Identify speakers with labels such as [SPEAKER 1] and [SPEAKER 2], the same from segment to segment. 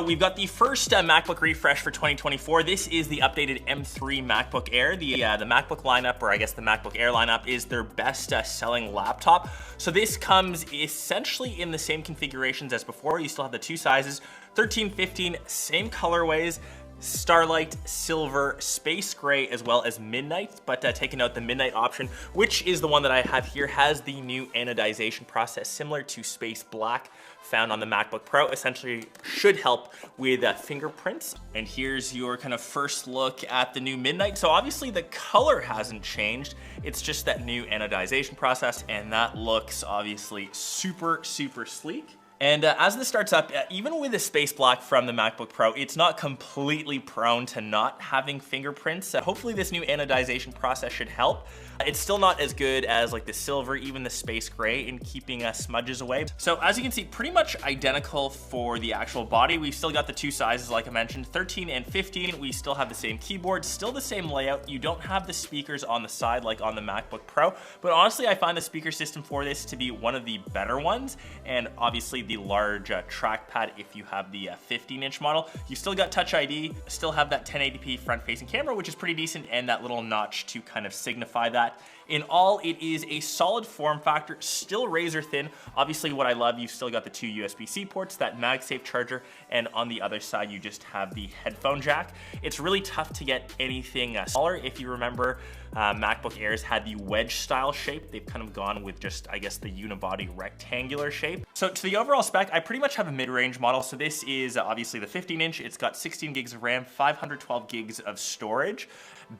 [SPEAKER 1] We've got the first MacBook refresh for 2024. This is the updated M3 MacBook Air. The MacBook lineup, or I guess the MacBook Air lineup, is their best selling laptop. So this comes essentially in the same configurations as before. You still have the two sizes, 13, 15, same colorways. Starlight, Silver, Space Gray, as well as Midnight, but taking out the Midnight option, which is the one that I have here, has the new anodization process similar to Space Black found on the MacBook Pro. Essentially should help with fingerprints. And here's your kind of first look at the new Midnight. So obviously the color hasn't changed. It's just that new anodization process, and that looks obviously super, super sleek. And as this starts up, even with the Space Black from the MacBook Pro, it's not completely prone to not having fingerprints. Hopefully this new anodization process should help. It's still not as good as like the Silver, even the Space Gray, in keeping smudges away. So as you can see, pretty much identical for the actual body. We've still got the two sizes, like I mentioned, 13 and 15. We still have the same keyboard, still the same layout. You don't have the speakers on the side like on the MacBook Pro, but honestly, I find the speaker system for this to be one of the better ones. And obviously the large trackpad if you have the 15-inch model. You still got Touch ID, still have that 1080p front-facing camera, which is pretty decent, and that little notch to kind of signify that. In all, it is a solid form factor, still razor thin. Obviously, what I love, you've still got the two USB-C ports, that MagSafe charger, and on the other side, you just have the headphone jack. It's really tough to get anything smaller. If you remember, MacBook Airs had the wedge style shape. They've kind of gone with just, I guess, the unibody rectangular shape. So to the overall spec, I pretty much have a mid-range model. So this is obviously the 15-inch. It's got 16 gigs of RAM, 512 gigs of storage.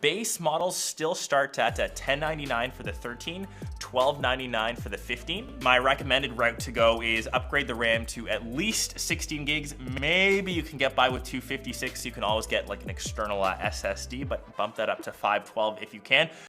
[SPEAKER 1] Base models still start at $1099 for the 13, $1299 for the 15. My recommended route to go is upgrade the RAM to at least 16 gigs. Maybe you can get by with 256. You can always get like an external SSD, but bump that up to 512 if you can.